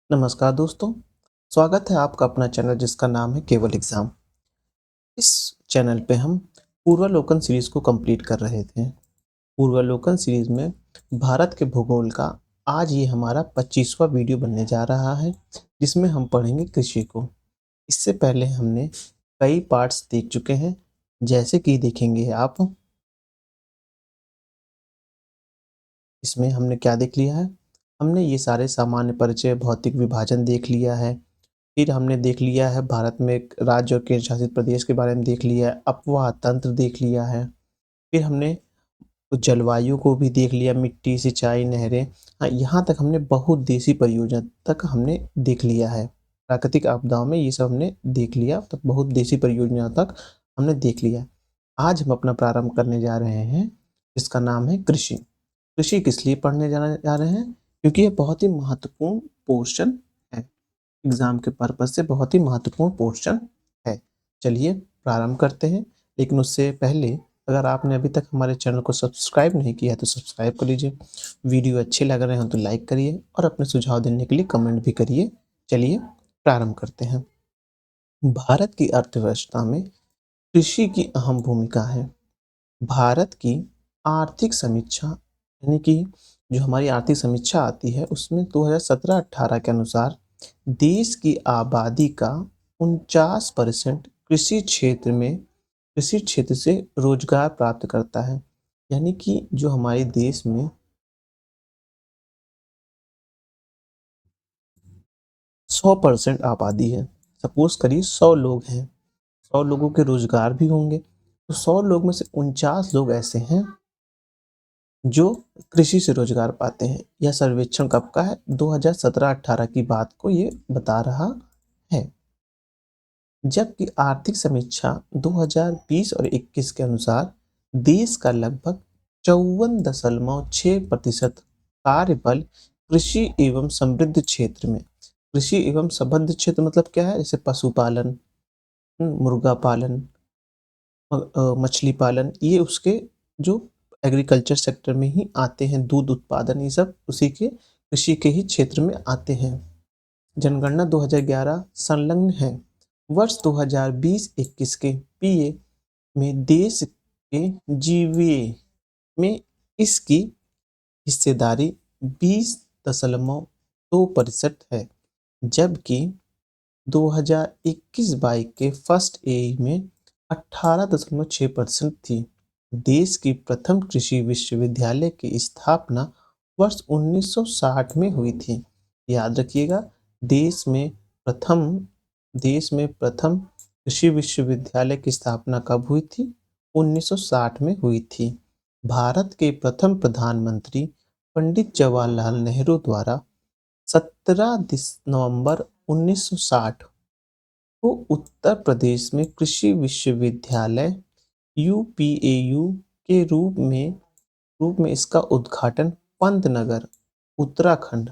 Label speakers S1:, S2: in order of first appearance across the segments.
S1: नमस्कार दोस्तों, स्वागत है आपका अपना चैनल जिसका नाम है केवल एग्ज़ाम। इस चैनल पे हम पूर्वालोकन सीरीज़ को कंप्लीट कर रहे थे। पूर्वालोकन सीरीज़ में भारत के भूगोल का आज ये हमारा 25वां वीडियो बनने जा रहा है, जिसमें हम पढ़ेंगे कृषि को। इससे पहले हमने कई पार्ट्स देख चुके हैं, जैसे कि देखेंगे आप इसमें हमने क्या देख लिया है, हमने ये सारे सामान्य परिचय, भौतिक विभाजन देख लिया है। फिर हमने देख लिया है भारत में एक राज्य और केंद्र शासित प्रदेश के बारे में देख लिया है, अपवाह तंत्र देख लिया है। फिर हमने जलवायु को भी देख लिया, मिट्टी, सिंचाई, नहरें। हाँ, यहाँ तक हमने बहुउद्देशीय परियोजना तक हमने देख लिया है। प्राकृतिक आपदाओं में ये सब हमने देख लिया, तो बहुउद्देशीय परियोजना तक हमने देख लिया। आज हम अपना प्रारंभ करने जा रहे हैं, जिसका नाम है कृषि। कृषि किस लिए पढ़ने जाने जा रहे हैं? क्योंकि ये बहुत ही महत्वपूर्ण पोर्शन है। एग्ज़ाम के पर्पज़ से बहुत ही महत्वपूर्ण पोर्शन है। चलिए प्रारंभ करते हैं, लेकिन उससे पहले अगर आपने अभी तक हमारे चैनल को सब्सक्राइब नहीं किया है तो सब्सक्राइब कर लीजिए। वीडियो अच्छे लग रहे हों तो लाइक करिए और अपने सुझाव देने के लिए कमेंट भी करिए। चलिए प्रारंभ करते हैं। भारत की अर्थव्यवस्था में कृषि की अहम भूमिका है। भारत की आर्थिक समीक्षा यानी कि जो हमारी आर्थिक समीक्षा आती है उसमें 2017-18 के अनुसार देश की आबादी का 49% कृषि क्षेत्र से रोजगार प्राप्त करता है। यानी कि जो हमारे देश में 100% आबादी है, सपोज करिए 100 लोग हैं, 100 लोगों के रोजगार भी होंगे, तो 100 लोग में से 49 लोग ऐसे हैं जो कृषि से रोजगार पाते हैं। यह सर्वेक्षण कब का है? 2017-18 की बात को ये बता रहा है। जबकि आर्थिक समीक्षा 2020 और 21 के अनुसार देश का लगभग 54.6% कार्यबल कृषि एवं समृद्ध क्षेत्र में। कृषि एवं समृद्ध क्षेत्र मतलब क्या है? जैसे पशुपालन, मुर्गा पालन, मछली पालन, ये उसके जो एग्रीकल्चर सेक्टर में ही आते हैं। दूध उत्पादन, ये सब उसी के कृषि के ही क्षेत्र में आते हैं। जनगणना 2011 संलग्न है। वर्ष 2020-21 के पीए में देश के जीवीए में इसकी हिस्सेदारी 20.2% है, जबकि 2021-22 के फर्स्ट ए में 18.6% थी। देश की प्रथम कृषि विश्वविद्यालय की स्थापना वर्ष 1960 में हुई थी। याद रखिएगा, देश में प्रथम देश में प्रथम कृषि विश्वविद्यालय की स्थापना कब हुई थी? 1960 में हुई थी। भारत के प्रथम प्रधानमंत्री पंडित जवाहरलाल नेहरू द्वारा 17 नवंबर 1960 को उत्तर प्रदेश में कृषि विश्वविद्यालय यूपीएयू के रूप में इसका उद्घाटन पंतनगर उत्तराखंड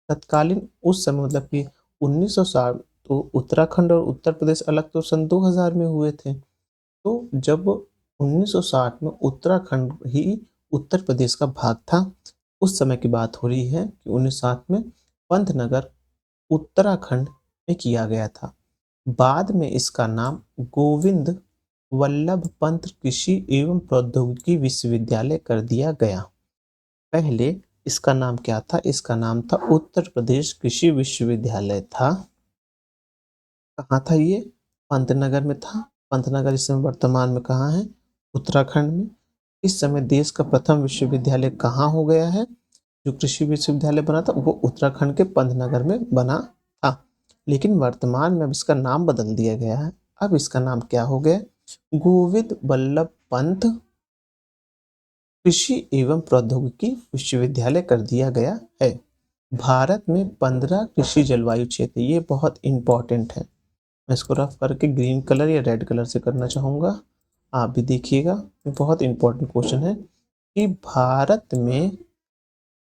S1: तत्कालीन उस समय मतलब कि 1960, तो उत्तराखंड और उत्तर प्रदेश अलग तो सन 2000 में हुए थे। तो जब 1960 में उत्तराखंड ही उत्तर प्रदेश का भाग था, उस समय की बात हो रही है कि 1960 में पंतनगर उत्तराखंड में किया गया था। बाद में इसका नाम गोविंद वल्लभ पंत कृषि एवं प्रौद्योगिकी विश्वविद्यालय कर दिया गया। पहले इसका नाम क्या था? इसका नाम था उत्तर प्रदेश कृषि विश्वविद्यालय था। कहाँ था ये? पंतनगर में था। पंतनगर इस समय वर्तमान में कहाँ है? उत्तराखंड में। इस समय देश का प्रथम विश्वविद्यालय कहाँ हो गया है? जो कृषि विश्वविद्यालय बना था वो उत्तराखंड के पंतनगर में बना था, लेकिन वर्तमान में अब इसका नाम बदल दिया गया है। अब इसका नाम क्या हो गया? गोविंद वल्लभ पंत कृषि एवं प्रौद्योगिकी विश्वविद्यालय कर दिया गया है। भारत में 15 कृषि जलवायु क्षेत्र, ये बहुत इंपॉर्टेंट है। मैं इसको रफ करके ग्रीन कलर या रेड कलर से करना चाहूँगा, आप भी देखिएगा। ये बहुत इंपॉर्टेंट क्वेश्चन है कि भारत में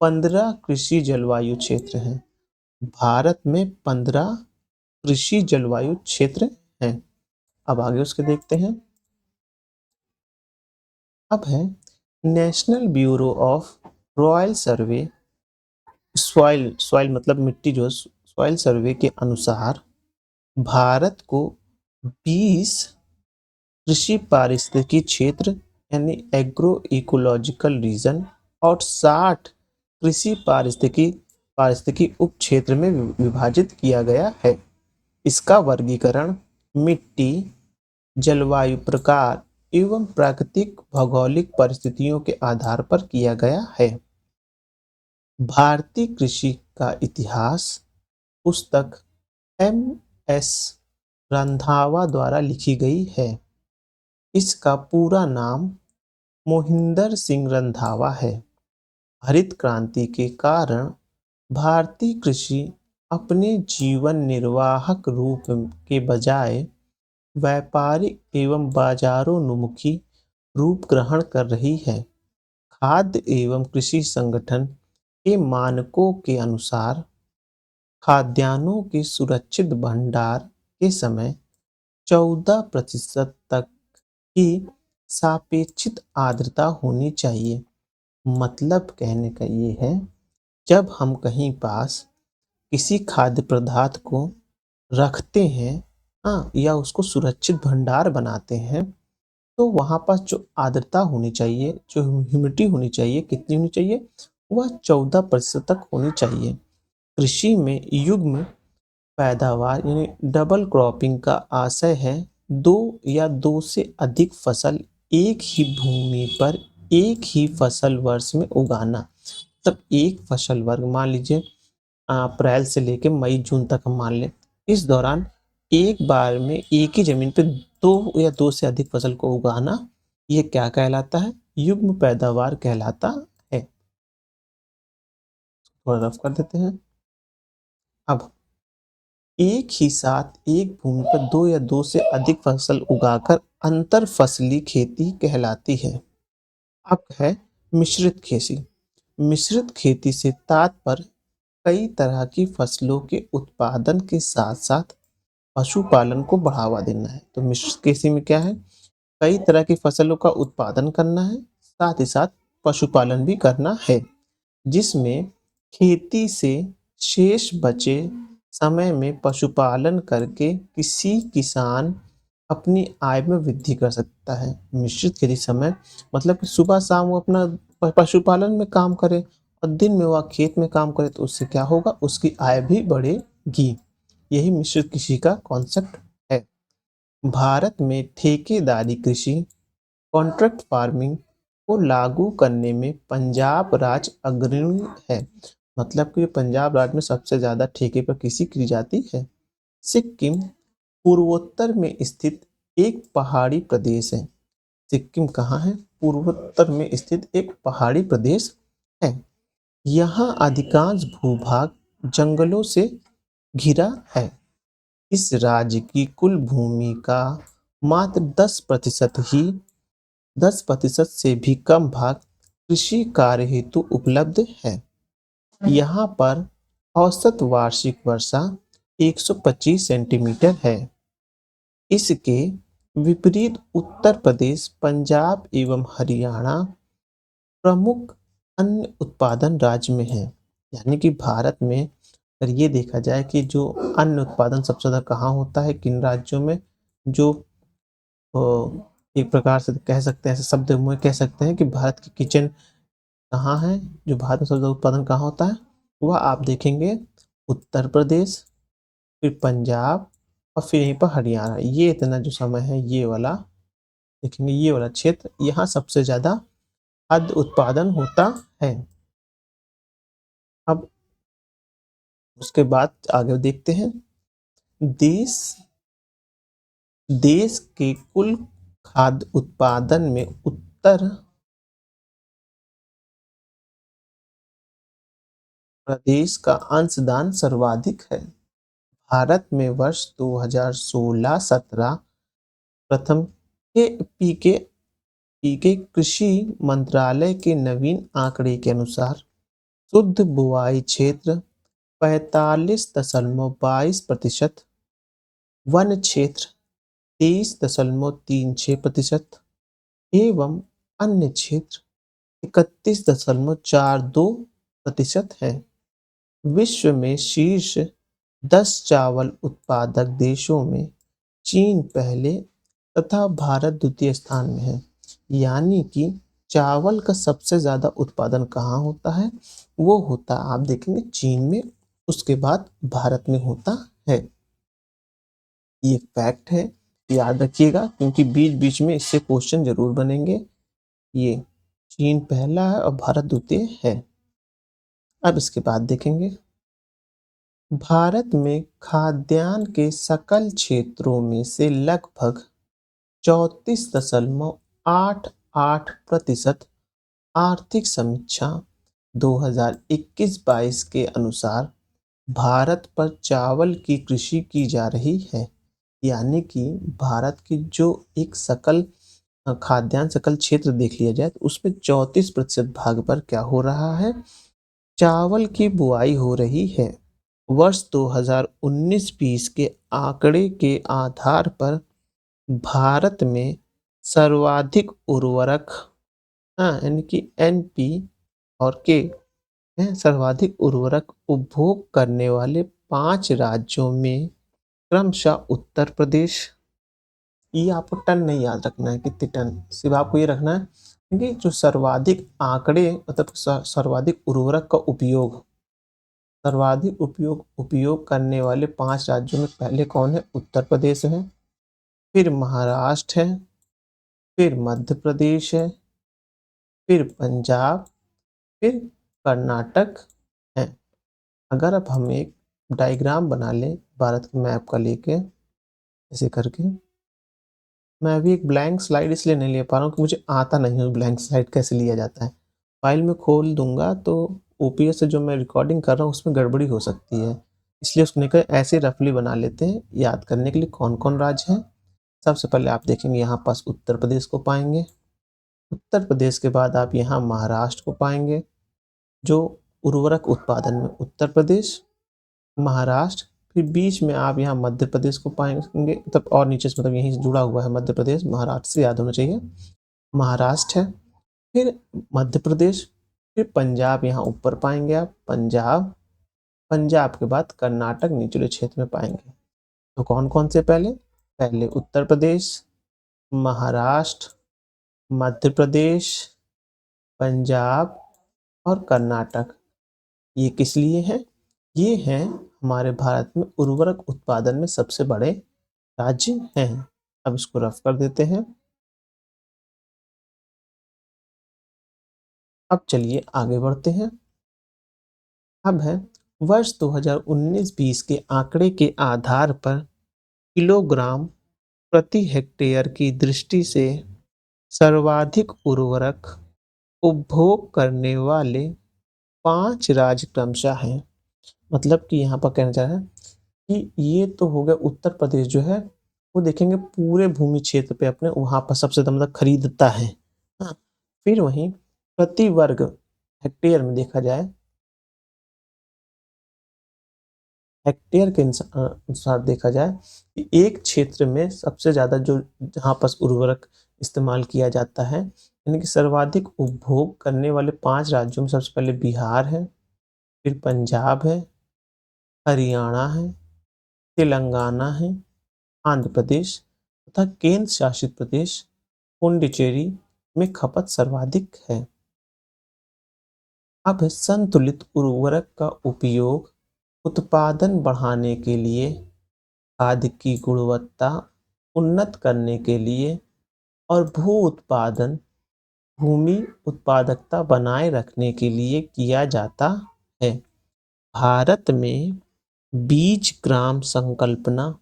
S1: 15 कृषि जलवायु क्षेत्र हैं। भारत में 15 कृषि जलवायु क्षेत्र हैं। अब आगे उसके देखते हैं। अब है national bureau of royal survey, soil soil मतलब मिट्टी, जो सॉइल सर्वे के अनुसार भारत को 20 कृषि पारिस्थितिकी क्षेत्र यानी एग्रो इकोलॉजिकल रीजन और 60 कृषि पारिस्थितिकी उप क्षेत्र में विभाजित किया गया है। इसका वर्गीकरण मिट्टी, जलवायु प्रकार एवं प्राकृतिक भौगोलिक परिस्थितियों के आधार पर किया गया है। भारतीय कृषि का इतिहास पुस्तक एम.एस. रंधावा द्वारा लिखी गई है। इसका पूरा नाम मोहिंदर सिंह रंधावा है। हरित क्रांति के कारण भारतीय कृषि अपने जीवन निर्वाहक रूप के बजाय व्यापारिक एवं बाजारोन्मुखी रूप ग्रहण कर रही है। खाद्य एवं कृषि संगठन के मानकों के अनुसार खाद्यान्नों के सुरक्षित भंडार के समय 14% तक की सापेक्षिक आर्द्रता होनी चाहिए। मतलब कहने का ये है, जब हम कहीं पास किसी खाद्य पदार्थ को रखते हैं, या उसको सुरक्षित भंडार बनाते हैं, तो वहाँ पर जो आर्द्रता होनी चाहिए, जो ह्यूमिडिटी होनी चाहिए, कितनी होनी चाहिए, वह 14% तक होनी चाहिए। कृषि में युग्म पैदावार यानी डबल क्रॉपिंग का आशय है दो या दो से अधिक फसल एक ही भूमि पर एक ही फसल वर्ष में उगाना। तब एक फसल वर्ग मान लीजिए अप्रैल से लेकर मई जून तक हम मान लें, इस दौरान एक बार में एक ही जमीन पे दो या दो से अधिक फसल को उगाना, ये क्या कहलाता है? युग्म पैदावार कहलाता है। थोड़ा रफ कर देते हैं। अब एक ही साथ एक भूमि पर दो या दो से अधिक फसल उगाकर अंतर फसली खेती कहलाती है। अब है मिश्रित खेती। मिश्रित खेती से तात्पर्य कई तरह की फसलों के उत्पादन के साथ साथ पशुपालन को बढ़ावा देना है। तो मिश्रित खेती में क्या है? कई तरह की फसलों का उत्पादन करना है, साथ ही साथ पशुपालन भी करना है, जिसमें खेती से शेष बचे समय में पशुपालन करके किसी किसान अपनी आय में वृद्धि कर सकता है। मिश्रित खेती समय मतलब कि सुबह शाम वो अपना पशुपालन में काम करे और दिन में वह खेत में काम करे, तो उससे क्या होगा? उसकी आय भी बढ़ेगी। यही मिश्रित कृषि का कॉन्सेप्ट है। भारत में ठेकेदारी कृषि कॉन्ट्रैक्ट फार्मिंग को लागू करने में पंजाब राज्य अग्रणी है। मतलब कि पंजाब राज्य में सबसे ज्यादा ठेके पर कृषि की जाती है। सिक्किम पूर्वोत्तर में स्थित एक पहाड़ी प्रदेश है। सिक्किम कहाँ है? पूर्वोत्तर में स्थित एक पहाड़ी प्रदेश है। यहाँ अधिकांश भूभाग जंगलों से घिरा है। इस राज्य की कुल भूमि का मात्र 10% से भी कम भाग कृषि कार्य हेतु उपलब्ध है। यहाँ पर औसत वार्षिक वर्षा 125 सेंटीमीटर है। इसके विपरीत उत्तर प्रदेश, पंजाब एवं हरियाणा प्रमुख अन्न उत्पादन राज्य में है। यानी कि भारत में अगर ये देखा जाए कि जो अन्न उत्पादन सबसे ज़्यादा कहाँ होता है, किन राज्यों में, जो एक प्रकार से कह सकते हैं, ऐसे शब्द में कह सकते हैं कि भारत की किचन कहाँ है, जो भारत में सबसे ज़्यादा उत्पादन कहाँ होता है, वह आप देखेंगे उत्तर प्रदेश, फिर पंजाब और फिर यहीं पर हरियाणा। ये इतना जो समय है, ये वाला देखेंगे, ये वाला क्षेत्र, यहाँ सबसे ज़्यादा खाद्य उत्पादन होता है। अब उसके बाद आगे देखते हैं। देश देश के कुल खाद्य उत्पादन में उत्तर प्रदेश का अंशदान सर्वाधिक है। भारत में वर्ष 2016-17 प्रथम के पीके कृषि मंत्रालय के नवीन आंकड़े के अनुसार शुद्ध बुआई क्षेत्र 45.22%, वन क्षेत्र 23.36% एवं अन्य क्षेत्र 31.42% है। विश्व में शीर्ष 10 चावल उत्पादक देशों में चीन पहले तथा भारत द्वितीय स्थान में है। यानी कि चावल का सबसे ज़्यादा उत्पादन कहाँ होता है? वो होता है, आप देखेंगे, चीन में, उसके बाद भारत में होता है। ये फैक्ट है, याद रखिएगा, क्योंकि बीच बीच में इससे क्वेश्चन जरूर बनेंगे। ये चीन पहला है और भारत द्वितीय है। अब इसके बाद देखेंगे, भारत में खाद्यान्न के सकल क्षेत्रों में से लगभग 34.88% आर्थिक समीक्षा 2021-22 के अनुसार भारत पर चावल की कृषि की जा रही है। यानी कि भारत की जो एक सकल खाद्यान्न सकल क्षेत्र देख लिया जाए तो उसमें 34% भाग पर क्या हो रहा है? चावल की बुआई हो रही है। वर्ष 2019-20 के आंकड़े के आधार पर भारत में सर्वाधिक उर्वरक, यानी कि एनपी और के, सर्वाधिक उर्वरक उपभोग करने वाले 5 राज्यों में क्रमशः उत्तर प्रदेश, ये आपको टन नहीं याद रखना है कितने टन, सिर्फ आपको ये रखना है क्योंकि जो सर्वाधिक आंकड़े मतलब सर्वाधिक उर्वरक का उपयोग, सर्वाधिक उपयोग करने वाले 5 राज्यों में पहले कौन है? उत्तर प्रदेश है, फिर महाराष्ट्र है, फिर मध्य प्रदेश है, फिर पंजाब, फिर कर्नाटक है। अगर अब हम एक डायग्राम बना लें भारत के मैप का लेके, ऐसे करके, मैं अभी एक ब्लैंक स्लाइड इसलिए नहीं ले पा रहा हूँ कि मुझे आता नहीं है ब्लैंक स्लाइड कैसे लिया जाता है। फाइल में खोल दूंगा तो ओपीएस से जो मैं रिकॉर्डिंग कर रहा हूँ उसमें गड़बड़ी हो सकती है, इसलिए उसने कहा ऐसे रफली बना लेते हैं याद करने के लिए कौन कौन राज्य हैं। सबसे पहले आप देखेंगे यहाँ पास उत्तर प्रदेश को पाएंगे। उत्तर प्रदेश के बाद आप यहाँ महाराष्ट्र को पाएंगे, जो उर्वरक उत्पादन में उत्तर प्रदेश, महाराष्ट्र, फिर बीच में आप यहाँ मध्य प्रदेश को पाएंगे, मतलब और नीचे से मतलब यहीं से जुड़ा हुआ है मध्य प्रदेश, महाराष्ट्र से याद होना चाहिए, महाराष्ट्र है, फिर मध्य प्रदेश, फिर पंजाब यहाँ ऊपर पाएंगे आप, पंजाब, पंजाब के बाद कर्नाटक निचले क्षेत्र में पाएंगे। तो कौन कौन से पहले? पहले उत्तर प्रदेश, महाराष्ट्र, मध्य प्रदेश, पंजाब और कर्नाटक। ये किस लिए है? ये हैं हमारे भारत में उर्वरक उत्पादन में सबसे बड़े राज्य हैं। अब इसको रफ कर देते हैं। अब चलिए आगे बढ़ते हैं। अब है वर्ष 2019-20 के आंकड़े के आधार पर किलोग्राम प्रति हेक्टेयर की दृष्टि से सर्वाधिक उर्वरक उपभोग करने वाले 5 राज्य क्रमशः हैं। मतलब कि यहाँ पर कहना चाह रहा है कि ये तो हो गया उत्तर प्रदेश जो है वो देखेंगे पूरे भूमि क्षेत्र पे अपने वहाँ पर सबसे ज़्यादा मतलब खरीदता है। हाँ, फिर वहीं प्रति वर्ग हेक्टेयर में देखा जाए, हेक्टेयर के अनुसार देखा जाए कि एक क्षेत्र में सबसे ज़्यादा जो जहाँ पर उर्वरक इस्तेमाल किया जाता है, यानी कि सर्वाधिक उपभोग करने वाले 5 राज्यों में सबसे पहले बिहार है, फिर पंजाब है, हरियाणा है, तेलंगाना है, आंध्र प्रदेश तथा केंद्र शासित प्रदेश पुडुचेरी में खपत सर्वाधिक है। अब संतुलित उर्वरक का उपयोग उत्पादन बढ़ाने के लिए, खाद्य की गुणवत्ता उन्नत करने के लिए और भूमि उत्पादकता बनाए रखने के लिए किया जाता है। भारत में बीज ग्राम संकल्पना,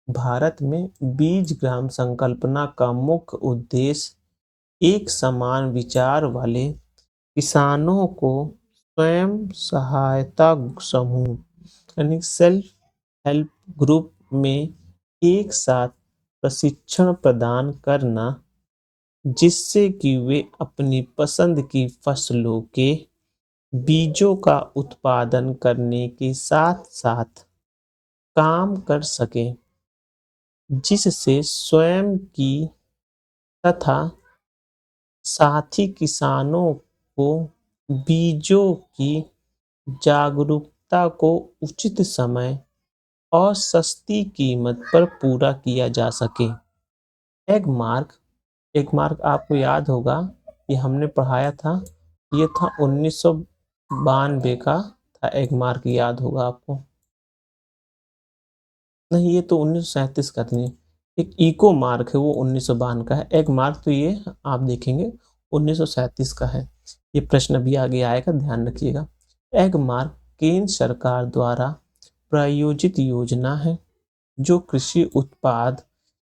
S1: भारत में बीज ग्राम संकल्पना का मुख्य उद्देश्य एक समान विचार वाले किसानों को स्वयं सहायता समूह यानी सेल्फ हेल्प ग्रुप में एक साथ प्रशिक्षण प्रदान करना, जिससे कि वे अपनी पसंद की फसलों के बीजों का उत्पादन करने के साथ साथ काम कर सकें, जिससे स्वयं की तथा साथ ही किसानों को बीजों की जागरूकता को उचित समय और सस्ती कीमत पर पूरा किया जा सके। एगमार्क एगमार्क आपको याद होगा, ये हमने पढ़ाया था, ये था 1992 का था। एगमार्क याद होगा आपको। नहीं, ये तो 1937 का नहीं, एक इको मार्क है वो 1952 का है। एगमार्क तो ये आप देखेंगे 1937 का है। ये प्रश्न भी आगे आएगा, ध्यान रखिएगा। एगमार्क केंद्र सरकार द्वारा प्रायोजित योजना है जो कृषि उत्पाद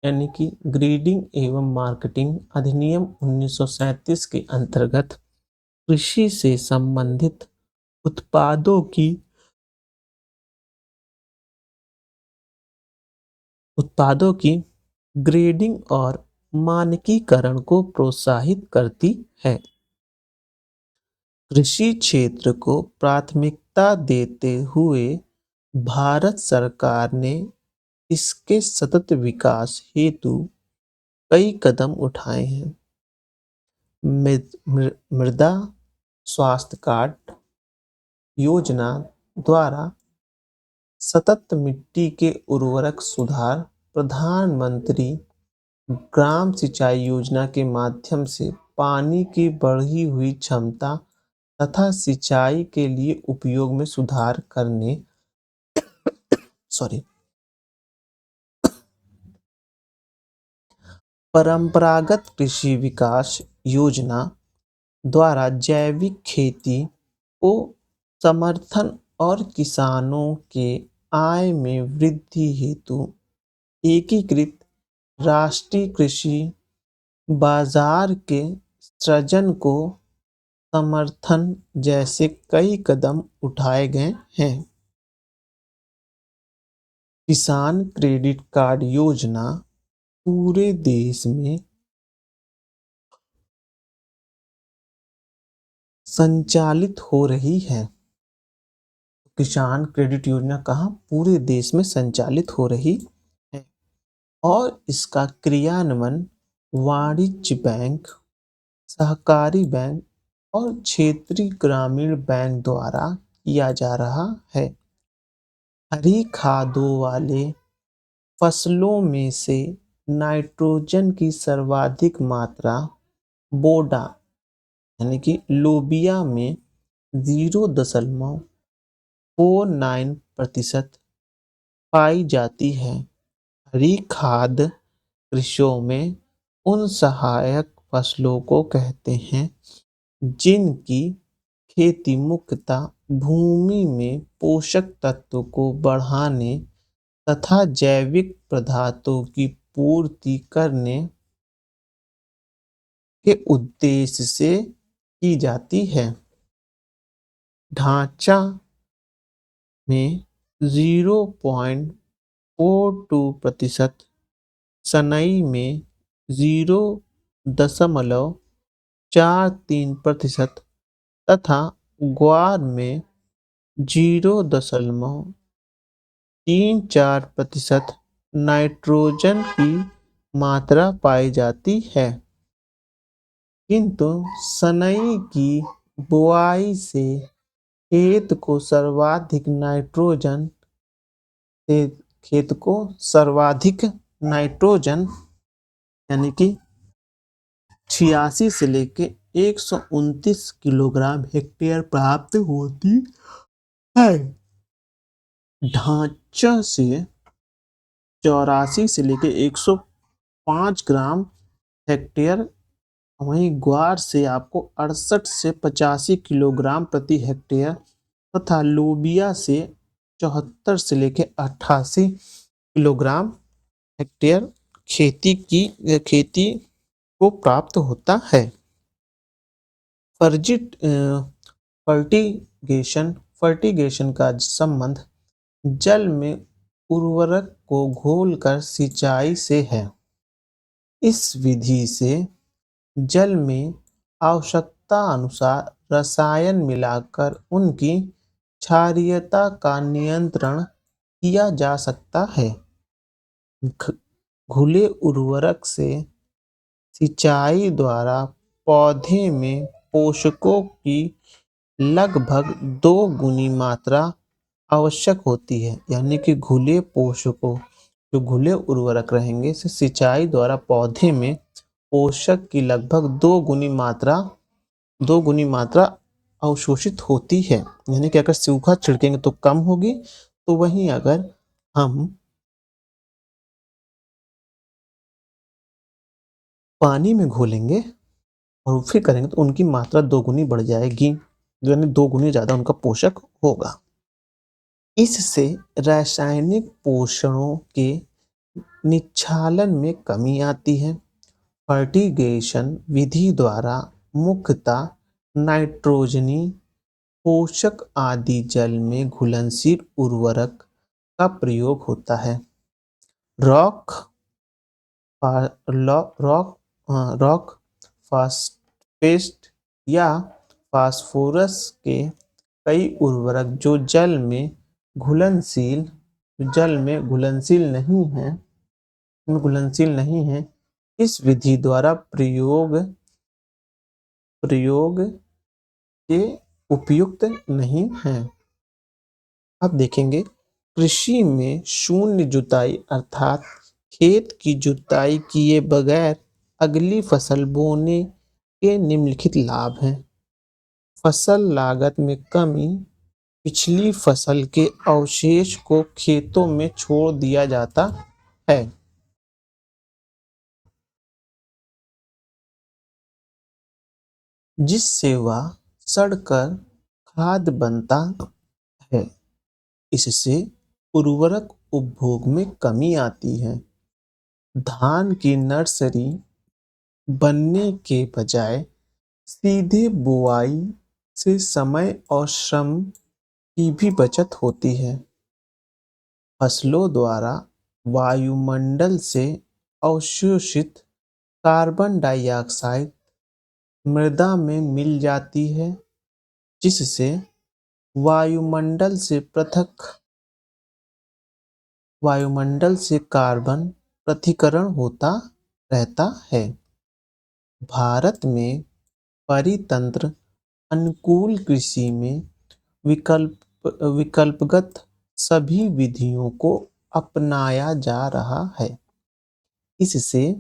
S1: यानी कि ग्रेडिंग एवं मार्केटिंग अधिनियम 1937 के अंतर्गत कृषि से संबंधित उत्पादों की उत्पादों की ग्रेडिंग और मानकीकरण को प्रोत्साहित करती है। कृषि क्षेत्र को प्राथमिकता देते हुए भारत सरकार ने इसके सतत विकास हेतु कई कदम उठाए हैं। मृदा स्वास्थ्य कार्ड योजना द्वारा सतत मिट्टी के उर्वरक सुधार, प्रधानमंत्री ग्राम सिंचाई योजना के माध्यम से पानी की बढ़ी हुई क्षमता तथा सिंचाई के लिए उपयोग में सुधार करने सॉरी परंपरागत कृषि विकास योजना द्वारा जैविक खेती को समर्थन और किसानों के आय में वृद्धि हेतु एकीकृत राष्ट्रीय कृषि बाजार के सृजन को समर्थन जैसे कई कदम उठाए गए हैं। किसान क्रेडिट कार्ड योजना पूरे देश में संचालित हो रही है। किसान क्रेडिट योजना कहाँ? पूरे देश में संचालित हो रही है और इसका क्रियान्वयन वाणिज्य बैंक, सहकारी बैंक और क्षेत्रीय ग्रामीण बैंक द्वारा किया जा रहा है। हरी खादों वाले फसलों में से नाइट्रोजन की सर्वाधिक मात्रा बोडा यानी कि लोबिया में 0.49% पाई जाती है। हरी खाद कृषियों में उन सहायक फसलों को कहते हैं जिनकी खेती मुख्यतः भूमि में पोषक तत्व को बढ़ाने तथा जैविक पदार्थों की पूर्ति करने के उद्देश्य से की जाती है। ढांचा में 0.42%, सनई में 0.43% तथा ग्वार में 0.34% नाइट्रोजन की मात्रा पाई जाती है। किंतु सनई की बुआई से खेत को सर्वाधिक नाइट्रोजन यानी कि 86 से लेके 129 किलोग्राम हेक्टेयर प्राप्त होती है। ढांचा से 84 से लेके 105 ग्राम हेक्टेयर, वहीं ग्वार से आपको 68 से 85 किलोग्राम प्रति हेक्टेयर तथा लोबिया से 74 से लेके 88 किलोग्राम हेक्टेयर खेती को प्राप्त होता है। फर्टिगेशन का संबंध जल में उर्वरक को घोलकर सिंचाई से है। इस विधि से जल में आवश्यकता अनुसार रसायन मिलाकर उनकी क्षारीयता का नियंत्रण किया जा सकता है। घुले उर्वरक से सिंचाई द्वारा पौधे में पोषकों की लगभग 2 गुनी मात्रा आवश्यक होती है। यानी कि घुले पोषकों, जो घुले उर्वरक रहेंगे, से सिंचाई द्वारा पौधे में पोषक की लगभग 2 गुनी मात्रा अवशोषित होती है। यानी कि अगर सूखा छिड़केंगे तो कम होगी, तो वहीं अगर हम पानी में घोलेंगे और फिर करेंगे तो उनकी मात्रा 2 गुनी बढ़ जाएगी, यानी 2 गुनी ज़्यादा उनका पोषक होगा। इससे रासायनिक पोषणों के निच्छालन में कमी आती है। फर्टिगेशन विधि द्वारा मुख्यतः नाइट्रोजनी पोषक आदि जल में घुलनशील उर्वरक का प्रयोग होता है। रॉक रॉक रॉक फास्फेट या फास्फोरस के कई उर्वरक जो जल में घुलनशील नहीं है, इस विधि द्वारा प्रयोग के उपयुक्त नहीं है। अब देखेंगे कृषि में शून्य जुताई अर्थात खेत की जुताई किए बगैर अगली फसल बोने के निम्नलिखित लाभ हैं। फसल लागत में कमी, पिछली फसल के अवशेष को खेतों में छोड़ दिया जाता है। जिससे वह सड़कर खाद बनता है। इससे उर्वरक उपभोग में कमी आती है। धान की नर्सरी बनने के बजाय सीधे बुआई से समय और श्रम की भी बचत होती है। फसलों द्वारा वायुमंडल से अवशोषित कार्बन डाइऑक्साइड मृदा में मिल जाती है, जिससे वायुमंडल से कार्बन पृथक्करण होता रहता है। भारत में परितंत्र अनुकूल कृषि में विकल्पगत सभी विधियों को अपनाया जा रहा है। इससे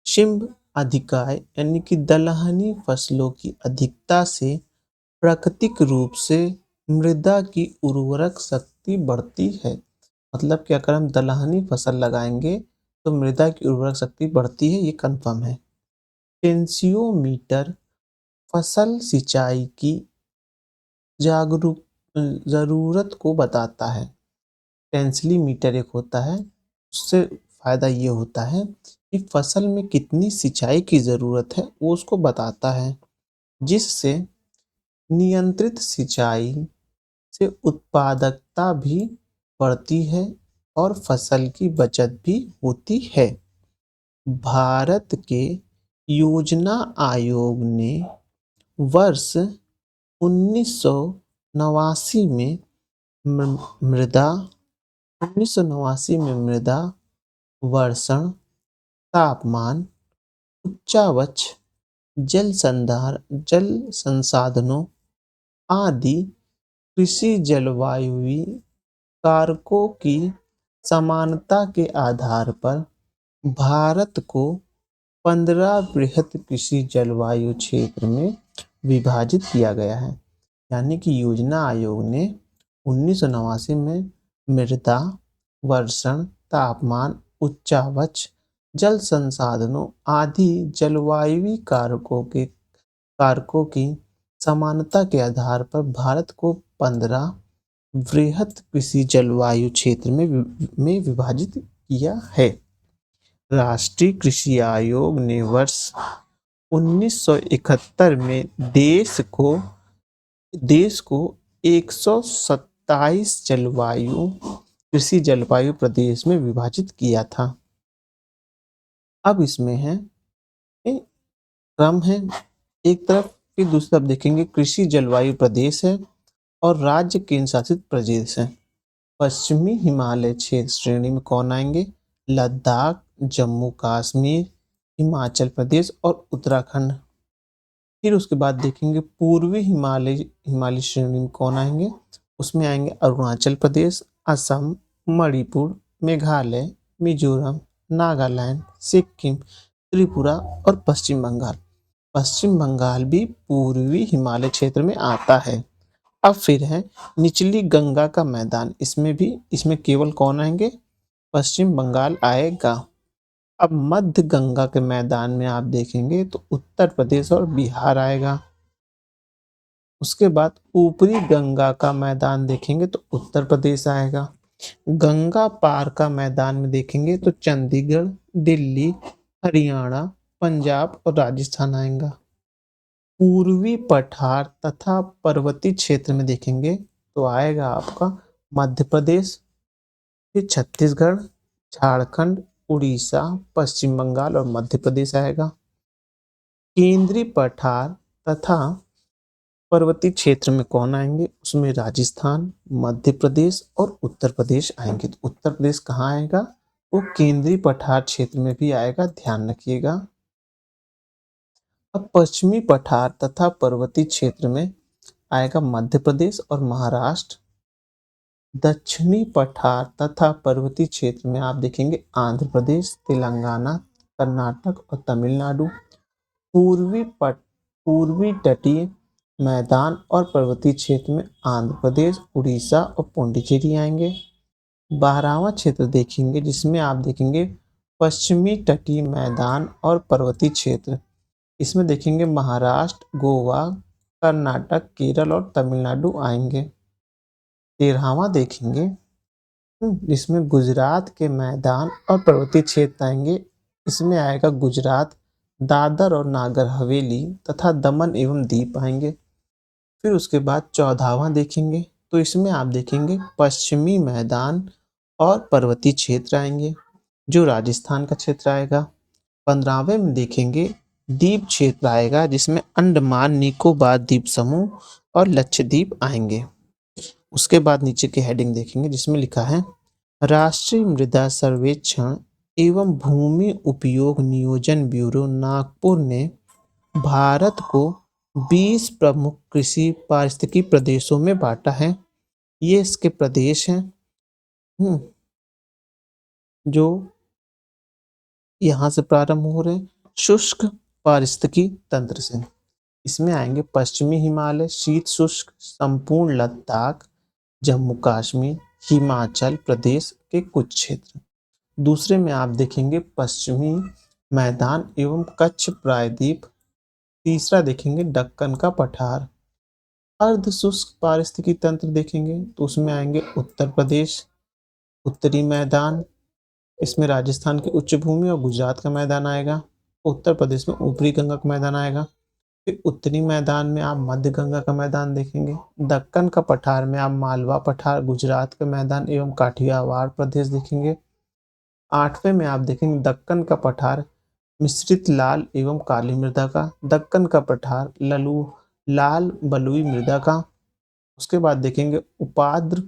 S1: शिंब अधिकाय यानी कि दलहनी फसलों की अधिकता से प्राकृतिक रूप से मृदा की उर्वरक शक्ति बढ़ती है। मतलब कि अगर हम दलहनी फसल लगाएंगे तो मृदा की उर्वरक शक्ति बढ़ती है, ये कंफर्म है। टेंसियोमीटर फसल सिंचाई की जरूरत को बताता है। टेंसिलीमीटर एक होता है, उससे फायदा ये होता है कि फसल में कितनी सिंचाई की जरूरत है वो उसको बताता है, जिससे नियंत्रित सिंचाई से उत्पादकता भी बढ़ती है और फसल की बचत भी होती है। भारत के योजना आयोग ने वर्ष 1989 में मृदा 1989 में मृदा वर्षण, तापमान, उच्चावच, जल संसाधनों आदि कृषि जलवायु कारकों की समानता के आधार पर भारत को 15 बृहद कृषि जलवायु क्षेत्र में विभाजित किया गया है। यानी कि योजना आयोग ने 1989 में मृदा वर्षण, तापमान, उच्चावच, जल संसाधनों आदि जलवायु कारकों की समानता के आधार पर भारत को 15 वृहद कृषि जलवायु क्षेत्र में विभाजित किया है। राष्ट्रीय कृषि आयोग ने वर्ष 1971 में देश को 127 कृषि जलवायु प्रदेश में विभाजित किया था। अब इसमें है क्रम है, एक तरफ, फिर दूसरी तरफ देखेंगे कृषि जलवायु प्रदेश है और राज्य केंद्र शासित प्रदेश है। पश्चिमी हिमालय क्षेत्र श्रेणी में कौन आएंगे? लद्दाख, जम्मू कश्मीर, हिमाचल प्रदेश और उत्तराखंड। फिर उसके बाद देखेंगे पूर्वी हिमालय श्रेणी में कौन आएंगे, उसमें आएंगे अरुणाचल प्रदेश, असम, मणिपुर, मेघालय, मिजोरम, नागालैंड, सिक्किम, त्रिपुरा और पश्चिम बंगाल। पश्चिम बंगाल भी पूर्वी हिमालय क्षेत्र में आता है। अब फिर है निचली गंगा का मैदान, इसमें केवल कौन आएंगे, पश्चिम बंगाल आएगा। अब मध्य गंगा के मैदान में आप देखेंगे तो उत्तर प्रदेश और बिहार आएगा। उसके बाद ऊपरी गंगा का मैदान देखेंगे तो उत्तर प्रदेश आएगा। गंगा पार का मैदान में देखेंगे तो चंडीगढ़, दिल्ली, हरियाणा, पंजाब और राजस्थान आएगा। पूर्वी पठार तथा पर्वतीय क्षेत्र में देखेंगे तो आएगा आपका मध्य प्रदेश, फिर छत्तीसगढ़, झारखंड, उड़ीसा, पश्चिम बंगाल और मध्य प्रदेश आएगा। केंद्रीय पठार तथा पर्वतीय क्षेत्र में कौन आएंगे, उसमें राजस्थान, मध्य प्रदेश और उत्तर प्रदेश आएंगे। तो उत्तर प्रदेश कहाँ आएगा, वो केंद्रीय पठार क्षेत्र में भी आएगा, ध्यान रखिएगा। अब पश्चिमी पठार तथा पर्वतीय क्षेत्र में आएगा मध्य प्रदेश और महाराष्ट्र। दक्षिणी पठार तथा पर्वतीय क्षेत्र में आप देखेंगे आंध्र प्रदेश, तेलंगाना, कर्नाटक और तमिलनाडु। पूर्वी तटीय मैदान और पर्वतीय क्षेत्र में आंध्र प्रदेश, उड़ीसा और पुडुचेरी आएंगे। 12वां क्षेत्र देखेंगे जिसमें आप देखेंगे पश्चिमी तटीय मैदान और पर्वतीय क्षेत्र, इसमें देखेंगे महाराष्ट्र, गोवा, कर्नाटक, केरल और तमिलनाडु आएंगे। 13वां देखेंगे जिसमें गुजरात के मैदान और पर्वतीय क्षेत्र आएंगे, इसमें आएगा गुजरात, दादर और नागर हवेली तथा दमन एवं दीप आएंगे। फिर उसके बाद 14वां देखेंगे तो इसमें आप देखेंगे पश्चिमी मैदान और पर्वतीय क्षेत्र आएंगे, जो राजस्थान का क्षेत्र आएगा। 15वें में देखेंगे द्वीप क्षेत्र आएगा, जिसमें अंडमान निकोबार द्वीप समूह और लक्षद्वीप आएंगे। उसके बाद नीचे की हेडिंग देखेंगे जिसमें लिखा है राष्ट्रीय मृदा सर्वेक्षण एवं भूमि उपयोग नियोजन ब्यूरो नागपुर ने भारत को 20 प्रमुख कृषि पारिस्थितिकी प्रदेशों में बांटा है। ये इसके प्रदेश हैं जो यहाँ से प्रारंभ हो रहे हैं शुष्क पारिस्थितिकी तंत्र से। इसमें आएंगे पश्चिमी हिमालय, शीत शुष्क, संपूर्ण लद्दाख, जम्मू कश्मीर, हिमाचल प्रदेश के कुछ क्षेत्र। दूसरे में आप देखेंगे पश्चिमी मैदान एवं कच्छ प्रायद्वीप। तीसरा देखेंगे दक्कन का पठार। अर्ध शुष्क पारिस्थितिकी तंत्र देखेंगे तो उसमें आएंगे उत्तर प्रदेश, उत्तरी मैदान, इसमें राजस्थान की उच्च भूमि और गुजरात का मैदान आएगा। उत्तर प्रदेश में ऊपरी गंगा का मैदान आएगा। फिर उत्तरी मैदान में आप मध्य गंगा का मैदान देखेंगे। दक्कन का पठार में आप मालवा पठार, गुजरात के मैदान एवं काठियावाड़ प्रदेश देखेंगे। 8वें में आप देखेंगे दक्कन का पठार मिश्रित लाल एवं काली मृदा का, दक्कन का पठार लाल बलुई मृदा का। उसके बाद देखेंगे उपाद्र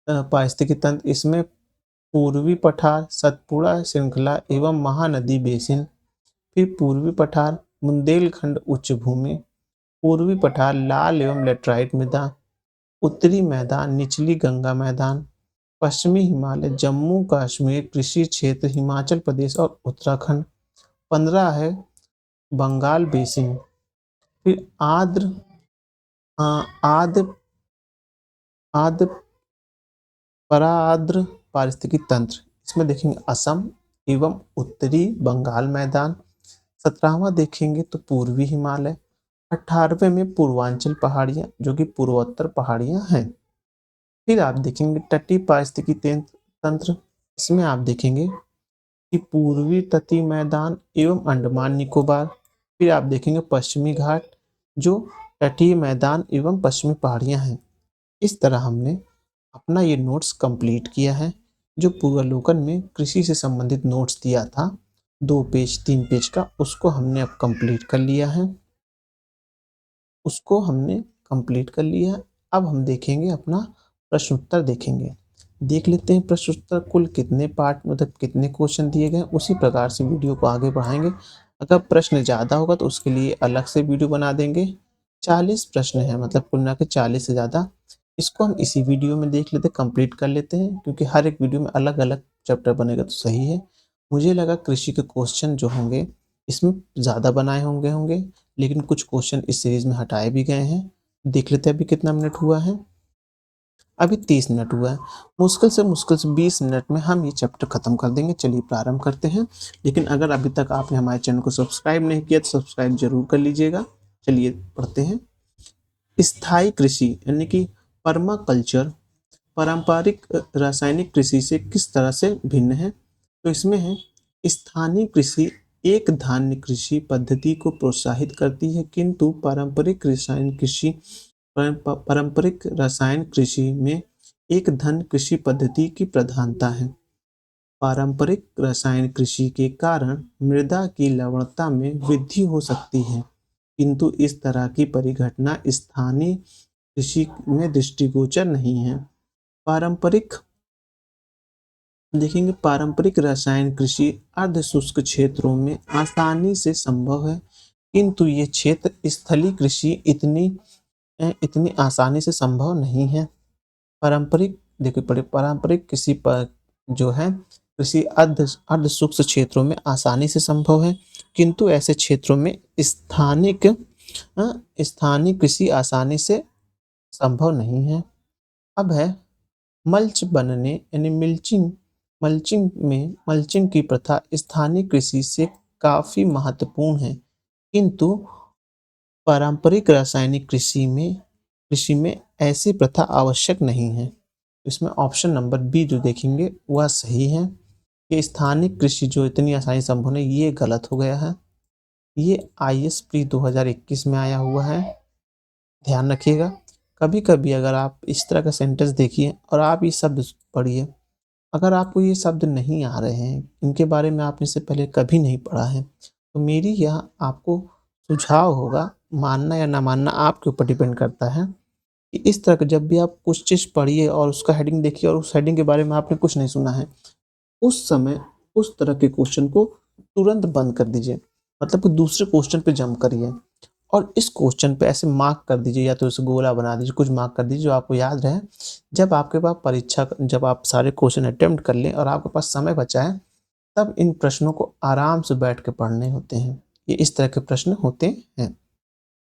S1: पारिस्थितिकी तंत्र, इसमें पूर्वी पठार, सतपुड़ा श्रृंखला एवं महानदी बेसिन। फिर पूर्वी पठार बुंदेलखंड उच्च भूमि, पूर्वी पठार लाल एवं लेटराइट मृदा, उत्तरी मैदान निचली गंगा मैदान, पश्चिमी हिमालय, जम्मू कश्मीर कृषि क्षेत्र, हिमाचल प्रदेश और उत्तराखंड। 15 है बंगाल बेसिन। फिर आद्र पराआद्र पारिस्थितिकी तंत्र, इसमें देखेंगे असम एवं उत्तरी बंगाल मैदान। 17वां देखेंगे तो पूर्वी हिमालय। 18वें में पूर्वांचल पहाड़ियां जो कि पूर्वोत्तर पहाड़ियां हैं। फिर आप देखेंगे तटीय पारिस्थितिकी तंत्र, इसमें आप देखेंगे कि पूर्वी तटीय मैदान एवं अंडमान निकोबार। फिर आप देखेंगे पश्चिमी घाट जो तटीय मैदान एवं पश्चिमी पहाड़ियां हैं। इस तरह हमने अपना ये नोट्स कंप्लीट किया है। जो पूर्वावलोकन में कृषि से संबंधित नोट्स दिया था 2 पेज 3 पेज का, उसको हमने अब कंप्लीट कर लिया है। अब हम देखेंगे अपना प्रश्न उत्तर देखेंगे। देख लेते हैं प्रश्न उत्तर कुल कितने पार्ट मतलब कितने क्वेश्चन दिए गए हैं, उसी प्रकार से वीडियो को आगे बढ़ाएँगे। अगर प्रश्न ज़्यादा होगा तो उसके लिए अलग से वीडियो बना देंगे। 40 प्रश्न हैं मतलब कुल मिला के 40 से ज़्यादा। इसको हम इसी वीडियो में देख लेते हैं, कंप्लीट कर लेते हैं क्योंकि हर एक वीडियो में अलग-अलग चैप्टर बनेगा तो सही है। मुझे लगा कृषि के क्वेश्चन जो होंगे इसमें ज़्यादा बनाए होंगे, लेकिन कुछ क्वेश्चन इस सीरीज़ में हटाए भी गए हैं। देख लेते हैं अभी कितना मिनट हुआ है। अभी 30 मिनट हुआ है। मुश्किल से 20 मिनट में हम ये चैप्टर खत्म कर देंगे। चलिए प्रारंभ करते हैं। लेकिन अगर अभी तक आपने हमारे चैनल को सब्सक्राइब नहीं किया तो सब्सक्राइब ज़रूर कर लीजिएगा। चलिए पढ़ते हैं। स्थायी कृषि यानी कि पर्माकल्चर पारंपरिक रासायनिक कृषि से किस तरह से भिन्न है? तो इसमें है स्थानीय कृषि एक धान्य कृषि पद्धति को प्रोत्साहित करती है, किंतु पारंपरिक रसायन कृषि में एक धन कृषि पद्धति की प्रधानता है। पारंपरिक रसायन कृषि के कारण मृदा की लवणता में वृद्धि हो सकती है, किंतु इस तरह की परिघटना स्थानीय कृषि में दृष्टिगोचर नहीं है। पारंपरिक देखेंगे पारंपरिक रसायन कृषि अर्ध शुष्क क्षेत्रों में आसानी से संभव है, किंतु ये क्षेत्र स्थलीय कृषि इतनी आसानी से संभव नहीं है। पारंपरिक देखिए पारंपरिक कृषि पर जो है कृषि अर्ध शुष्क क्षेत्रों में आसानी से संभव है, किंतु ऐसे क्षेत्रों में स्थानीय कृषि आसानी से संभव नहीं है। अब है मल्च बनने यानी मल्चिंग की प्रथा स्थानीय कृषि से काफी महत्वपूर्ण है, किंतु पारंपरिक रासायनिक कृषि में ऐसी प्रथा आवश्यक नहीं है। इसमें ऑप्शन नंबर बी जो देखेंगे वह सही है कि स्थानीय कृषि जो इतनी आसानी से संभव नहीं, ये गलत हो गया है। ये आईएएस प्री 2021 में आया हुआ है, ध्यान रखिएगा। कभी कभी अगर आप इस तरह का सेंटेंस देखिए और आप ये शब्द पढ़िए, अगर आपको ये शब्द नहीं आ रहे हैं, इनके बारे में आपने इससे पहले कभी नहीं पढ़ा है, तो मेरी यह आपको सुझाव होगा, मानना या ना मानना आपके ऊपर डिपेंड करता है कि इस तरह का जब भी आप कुछ चीज़ पढ़िए और उसका हेडिंग देखिए और उस हेडिंग के बारे में आपने कुछ नहीं सुना है, उस समय उस तरह के क्वेश्चन को तुरंत बंद कर दीजिए। मतलब कि दूसरे क्वेश्चन पे जंप करिए और इस क्वेश्चन पे ऐसे मार्क कर दीजिए या तो इसे गोला बना दीजिए, कुछ मार्क कर दीजिए जो आपको याद रहे। जब आप सारे क्वेश्चन अटेम्प्ट कर लें और आपके पास समय बचा है, तब इन प्रश्नों को आराम से बैठ के पढ़ने होते हैं। ये इस तरह के प्रश्न होते हैं।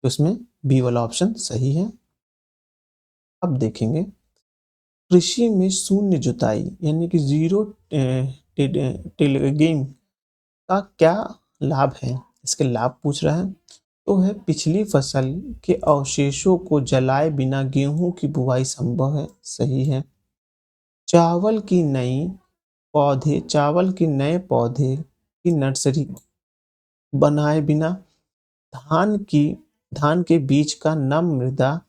S1: तो इसमें बी वाला ऑप्शन सही है। अब देखेंगे कृषि में शून्य जुताई यानी कि जीरो टिलगिंग का क्या लाभ है? इसके लाभ पूछ रहा है। तो है पिछली फसल के अवशेषों को जलाए बिना गेहूं की बुवाई संभव है, सही है। चावल की नए पौधे की नर्सरी बनाए बिना धान की धान के बीज का नम मृदा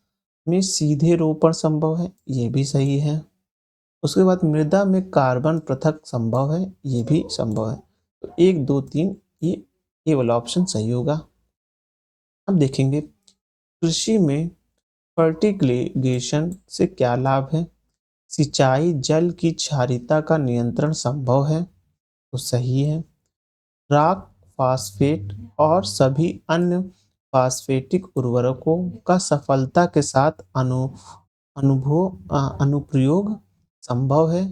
S1: में सीधे रोपण संभव है, ये भी सही है। उसके बाद मृदा में कार्बन पृथक संभव है, ये भी संभव है। तो 1 2 3 ये वाला ऑप्शन सही होगा। अब देखेंगे कृषि में फर्टिगेशन से क्या लाभ है? सिंचाई जल की क्षारीयता का नियंत्रण संभव है, तो सही है। रॉक फास्फेट और सभी अन्य फास्फेटिक उर्वरकों का सफलता के साथ अनुप्रयोग संभव है,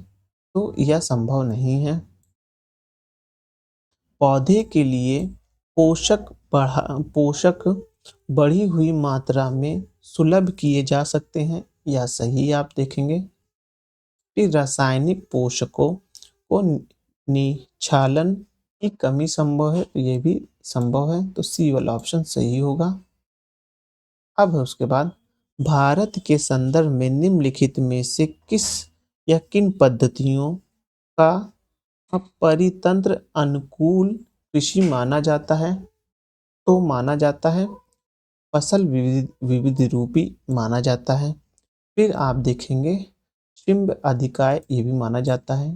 S1: तो यह संभव नहीं है। पौधे के लिए पोषक बढ़ी हुई मात्रा में सुलभ किए जा सकते हैं, यह सही आप देखेंगे। फिर रासायनिक पोषकों को निक्षालन की कमी संभव है, तो ये भी संभव है, तो सी वाला ऑप्शन सही होगा। अब है उसके बाद भारत के संदर्भ में निम्नलिखित में से किन पद्धतियों का परितंत्र अनुकूल कृषि माना जाता है? तो माना जाता है फसल विविध रूपी माना जाता है। फिर आप देखेंगे शिंब अधिकाय ये भी माना जाता है।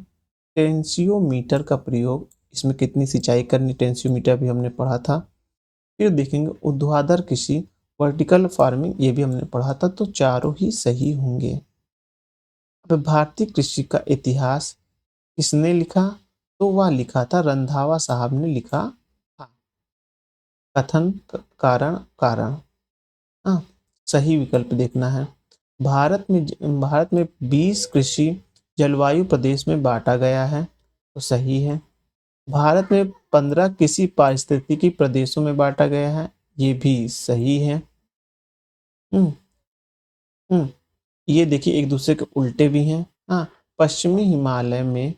S1: टेंसियोमीटर का प्रयोग, इसमें कितनी सिंचाई करनी टेंसियोमीटर भी हमने पढ़ा था। फिर देखेंगे ऊर्ध्वाधर कृषि वर्टिकल फार्मिंग ये भी हमने पढ़ा था, तो चारों ही सही होंगे। अब भारतीय कृषि का इतिहास किसने लिखा? तो वह लिखा था रंधावा साहब ने लिखा था। कथन कारण कारण। हाँ, सही विकल्प देखना है। भारत में 20 कृषि जलवायु प्रदेश में बांटा गया है, तो सही है। भारत में 15 कृषि पारिस्थितिकी प्रदेशों में बांटा गया है, ये भी सही है। हम्म हम्म ये देखिए एक दूसरे के उल्टे भी हैं। हाँ, पश्चिमी हिमालय में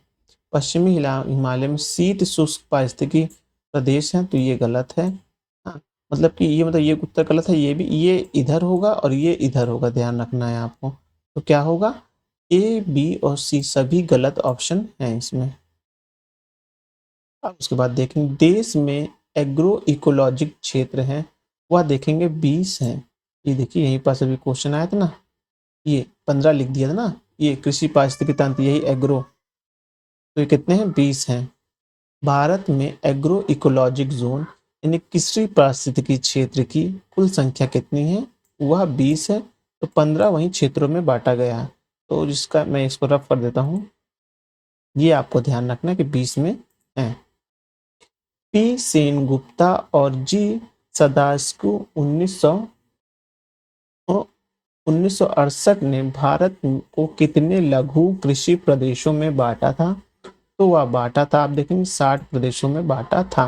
S1: हिमालय में शीत शुष्क पारिस्थितिकी प्रदेश है, तो ये गलत है। हाँ, मतलब ये उत्तर गलत है, ये इधर होगा और ये इधर होगा, ध्यान रखना है आपको। तो क्या होगा? ए, बी और सी सभी गलत ऑप्शन हैं इसमें। अब उसके बाद देखेंगे देश में एग्रो इकोलॉजिक क्षेत्र है, वह देखेंगे 20 हैं। ये देखिए यहीं पास अभी क्वेश्चन आया था ना, ये 15 लिख दिया था ना, ये कृषि पारिस्थितिकी तंत्र यही एग्रो, तो ये कितने हैं? 20 हैं। भारत में एग्रो इकोलॉजिक जोन यानी कृषि पारिस्थितिकी क्षेत्र की कुल संख्या कितनी है? वह 20 है, तो 15 वहीं क्षेत्रों में बांटा गया है। तो जिसका मैं इसको रफ कर देता हूँ, ये आपको ध्यान रखना है कि 20 में है। पी सेनगुप्ता और जी सदास्कू 1968 ने भारत को कितने लघु कृषि प्रदेशों में बांटा था? तो वह बांटा था, आप देखेंगे 60 प्रदेशों में बांटा था।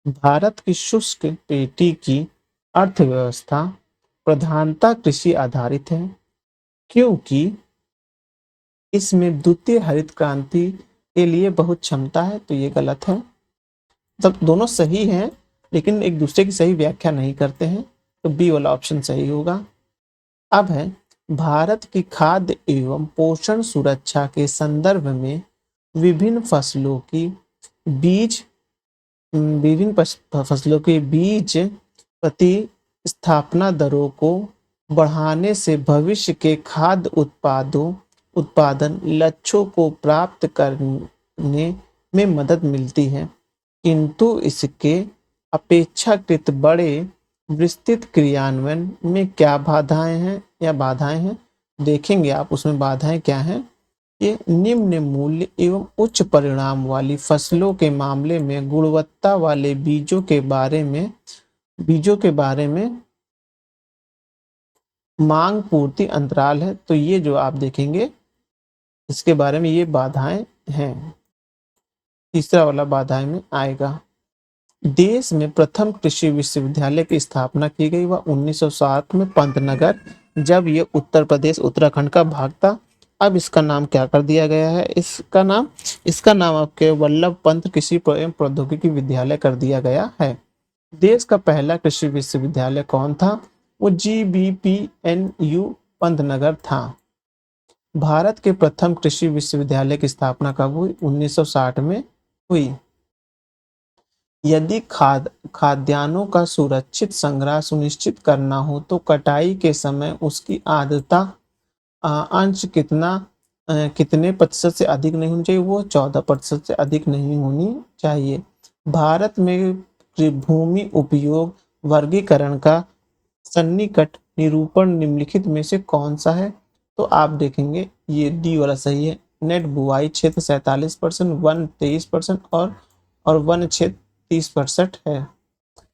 S1: भारत की शुष्क पेटी की अर्थव्यवस्था प्रधानता कृषि आधारित है, क्योंकि इसमें द्वितीय हरित क्रांति के लिए बहुत क्षमता है, तो ये गलत है। तब दोनों सही हैं, लेकिन एक दूसरे की सही व्याख्या नहीं करते हैं, तो बी वाला ऑप्शन सही होगा। अब है भारत की खाद्य एवं पोषण सुरक्षा के संदर्भ में विभिन्न फसलों की बीज फसलों के बीज प्रतिस्थापना दरों को बढ़ाने से भविष्य के खाद्य उत्पादन लक्ष्यों को प्राप्त करने में मदद मिलती है, किंतु इसके अपेक्षाकृत बड़े विस्तृत क्रियान्वयन में क्या बाधाएं हैं, देखेंगे आप उसमें बाधाएं क्या हैं। ये निम्न मूल्य एवं उच्च परिणाम वाली फसलों के मामले में गुणवत्ता वाले बीजों के बारे में मांग पूर्ति अंतराल है, तो ये जो आप देखेंगे इसके बारे में ये बाधाएं हैं। तीसरा वाला बाधाएं में आएगा। देश में प्रथम कृषि विश्वविद्यालय की स्थापना की गई वह 1907 में पंतनगर, जब ये उत्तर प्रदेश उत्तराखंड का भाग था। अब इसका नाम क्या कर दिया गया है? इसका नाम आपके वल्लभ पंत कृषि एवं प्रौद्योगिकी विद्यालय कर दिया गया है। देश का पहला कृषि विश्वविद्यालय कौन था? वो GBPNU पंतनगर था। भारत के प्रथम कृषि विश्वविद्यालय की स्थापना कब हुई? 1960 में हुई। यदि खाद्यान्नों का सुरक्षित संग्रह सुनिश्चित करना हो तो कटाई के समय उसकी आर्द्रता अंश कितने प्रतिशत से अधिक नहीं होनी चाहिए? वो 14% से अधिक नहीं होनी चाहिए। भारत में भूमि उपयोग वर्गीकरण का सन्निकट निरूपण निम्नलिखित में से कौन सा है? तो आप देखेंगे ये डी वाला सही है। नेट बुआई क्षेत्र 47%, वन 23% और वन क्षेत्र 30% है।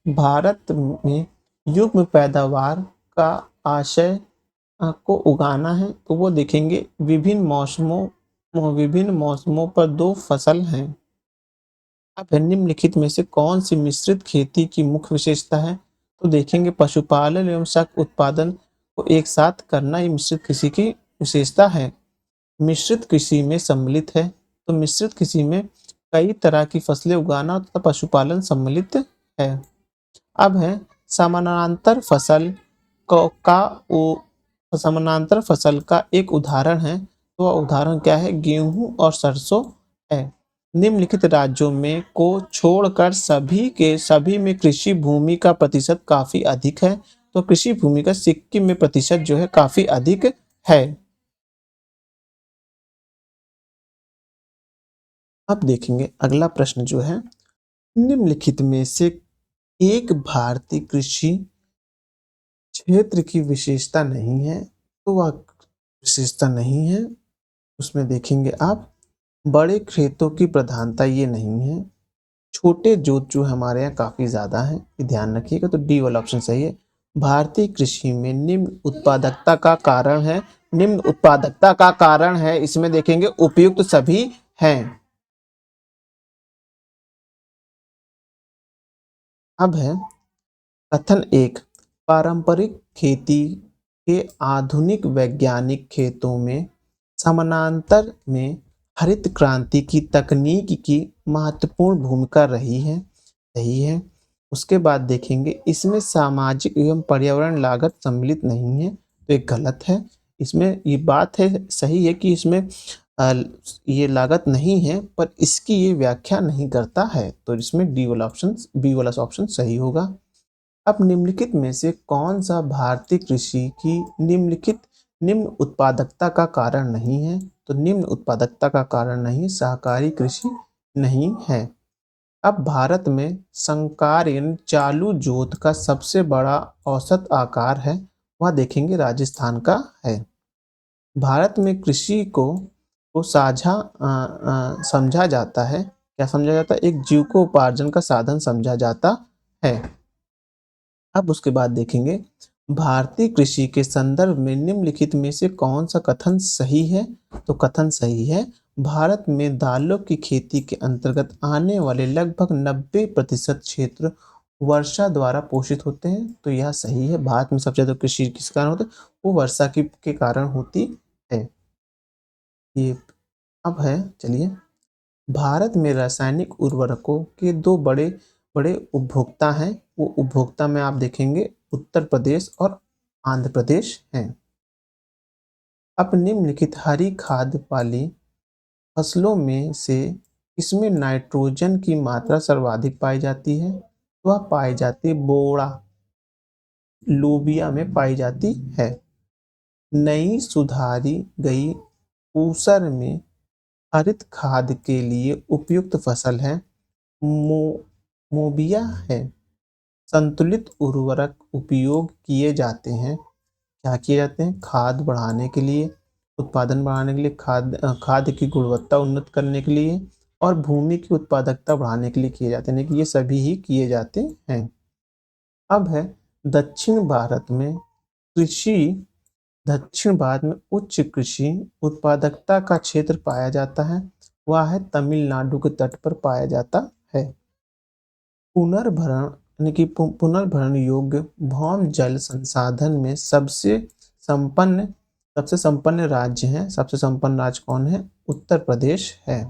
S1: भारत में युग्म पैदावार का आशय को उगाना है, तो वो देखेंगे विभिन्न मौसमों पर दो फसल हैं। अब निम्नलिखित में से कौन सी मिश्रित खेती की मुख्य विशेषता है? तो देखेंगे पशुपालन एवं शाक उत्पादन को एक साथ करना ये मिश्रित कृषि की विशेषता है। मिश्रित कृषि में सम्मिलित है, तो मिश्रित कृषि में कई तरह की फसलें उगाना तथा पशुपालन सम्मिलित है। अब है समानांतर फसल को का समानांतर फसल का एक उदाहरण है, तो वह उदाहरण क्या है? गेहूं और सरसों है। निम्नलिखित राज्यों में को छोड़कर सभी में कृषि भूमि का प्रतिशत काफी अधिक है, तो कृषि भूमि का सिक्किम में प्रतिशत जो है काफी अधिक है। अब देखेंगे अगला प्रश्न जो है, निम्नलिखित में से एक भारतीय कृषि क्षेत्र की विशेषता नहीं है, तो वह विशेषता नहीं है। उसमें देखेंगे आप, बड़े खेतों की प्रधानता ये नहीं है, छोटे जोत जो हमारे यहाँ काफ़ी ज़्यादा हैं, ये ध्यान रखिएगा, तो डी वाला ऑप्शन सही है। भारतीय कृषि में निम्न उत्पादकता का कारण है, इसमें देखेंगे उपयुक्त सभी हैं। अब है कथन एक, पारंपरिक खेती के आधुनिक वैज्ञानिक खेतों में समानांतर में हरित क्रांति की तकनीक की महत्वपूर्ण भूमिका रही है, सही है। उसके बाद देखेंगे इसमें सामाजिक एवं पर्यावरण लागत सम्मिलित नहीं है, तो ये गलत है। इसमें ये बात है, सही है कि इसमें अ, ये लागत नहीं है, पर इसकी ये व्याख्या नहीं करता है, तो इसमें बी वाला ऑप्शन सही होगा। अब निम्नलिखित में से कौन सा भारतीय कृषि की निम्न उत्पादकता का कारण नहीं है? तो निम्न उत्पादकता का कारण नहीं, सहकारी कृषि नहीं है। अब भारत में संकर यानी चालू जोत का सबसे बड़ा औसत आकार है, वह देखेंगे राजस्थान का है। भारत में कृषि को साझा समझा जाता है, क्या समझा जाता है? एक जीविकोपार्जन का साधन समझा जाता है। अब उसके बाद देखेंगे भारतीय कृषि के संदर्भ में निम्नलिखित में से कौन सा कथन सही है? तो कथन सही है, भारत में दालों की खेती के अंतर्गत आने वाले लगभग 90% क्षेत्र वर्षा द्वारा पोषित होते हैं, तो यह सही है। भारत में सबसे ज्यादा कृषि किस कारण होती है? वो वर्षा के कारण होती है। ये अब है, चलिए, भारत में रासायनिक उर्वरकों के दो बड़े बड़े उपभोक्ता हैं, वो उपभोक्ता में आप देखेंगे उत्तर प्रदेश और आंध्र प्रदेश हैं। अब निम्नलिखित हरी खाद वाली फसलों में से इसमें नाइट्रोजन की मात्रा सर्वाधिक पाई जाती है, वह पाई जाती है बोड़ा लोबिया में पाई जाती है। नई सुधारी गई ऊसर में हरित खाद के लिए उपयुक्त फसल है मो मोबिया है। संतुलित उर्वरक उपयोग किए जाते हैं, क्या किए जाते हैं? खाद बढ़ाने के लिए, उत्पादन बढ़ाने के लिए, खाद की गुणवत्ता उन्नत करने के लिए और भूमि की उत्पादकता बढ़ाने के लिए किए जाते हैं, कि ये सभी ही किए जाते हैं। अब है दक्षिण भारत में कृषि दक्षिण भारत में उच्च कृषि उत्पादकता का क्षेत्र पाया जाता है, वह है तमिलनाडु के तट पर पाया जाता है। पुनर्भरण यानी कि पुनर्भरण योग्य भौम जल संसाधन में सबसे संपन्न राज्य है, सबसे संपन्न राज्य कौन है? उत्तर प्रदेश है।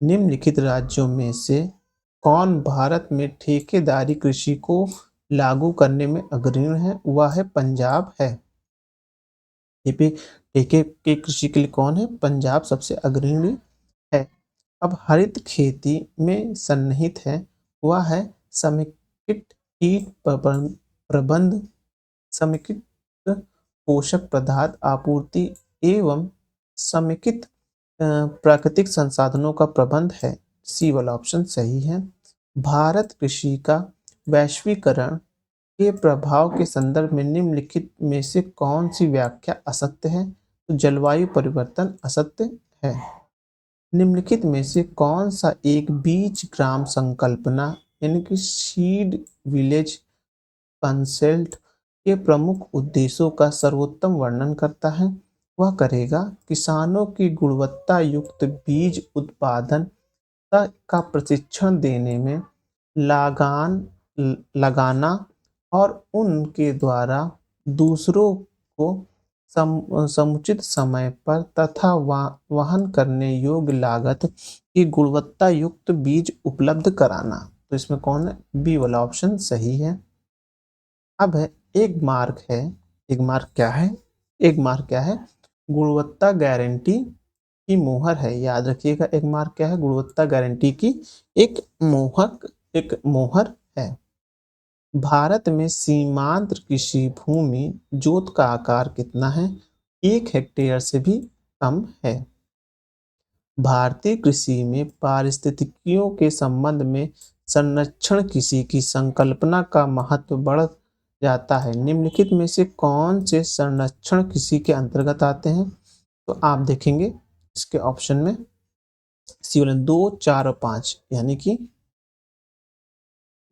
S1: निम्नलिखित राज्यों में से कौन भारत में ठेकेदारी कृषि को लागू करने में अग्रणी है? वह है पंजाब है। ठेके के कृषि के लिए कौन है? पंजाब सबसे अग्रणी है। अब हरित खेती में सन्निहित है, वह है समेकित कीट प्रबंध, समेकित पोषक पदार्थ आपूर्ति एवं समेकित प्राकृतिक संसाधनों का प्रबंध है। सी वाला ऑप्शन सही है। भारत कृषि का वैश्वीकरण के प्रभाव के संदर्भ में निम्नलिखित में से कौन सी व्याख्या असत्य है? तो जलवायु परिवर्तन असत्य है। निम्नलिखित में से कौन सा एक बीज ग्राम संकल्पना यानी कि सीड विलेज कंसेप्ट के प्रमुख उद्देश्यों का सर्वोत्तम वर्णन करता है? वह करेगा किसानों की गुणवत्ता युक्त बीज उत्पादन का प्रशिक्षण देने में लगान लगाना और उनके द्वारा दूसरों को समुचित समय पर तथा वहन करने योग्य लागत की गुणवत्ता युक्त बीज उपलब्ध कराना। तो इसमें कौन है? बी वाला ऑप्शन सही है। अब है एक मार्क क्या है? एक मार्क क्या है? गुणवत्ता गारंटी की मोहर है, याद रखिएगा। एक मार्क क्या है? गुणवत्ता गारंटी की एक मोहर है। भारत में सीमांत कृषि भूमि जोत का आकार कितना है? 1 हेक्टेयर से भी कम है। भारतीय कृषि में पारिस्थितिकियों के संबंध में संरक्षण कृषि की संकल्पना का महत्व बढ़ जाता है। निम्नलिखित में से कौन से संरक्षण कृषि के अंतर्गत आते हैं? तो आप देखेंगे इसके ऑप्शन में सी वाले 2, 4 और 5 यानी कि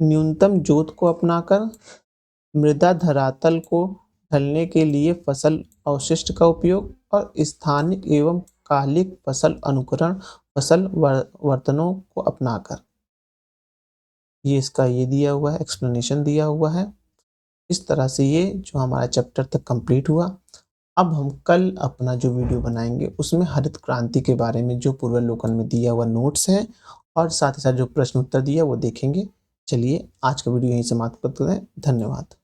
S1: न्यूनतम जोत को अपनाकर मृदा धरातल को ढलने के लिए फसल अवशिष्ट का उपयोग और स्थानिक एवं कालिक फसल अनुकरण फसल वर्तनों को अपनाकर। ये इसका ये दिया हुआ है, एक्सप्लेनेशन दिया हुआ है। इस तरह से ये जो हमारा चैप्टर तक कंप्लीट हुआ। अब हम कल अपना जो वीडियो बनाएंगे उसमें हरित क्रांति के बारे में जो पूर्वावलोकन में दिया हुआ नोट्स है और साथ ही साथ जो प्रश्न उत्तर दिया वो देखेंगे। चलिए आज का वीडियो यहीं समाप्त करते हैं। धन्यवाद।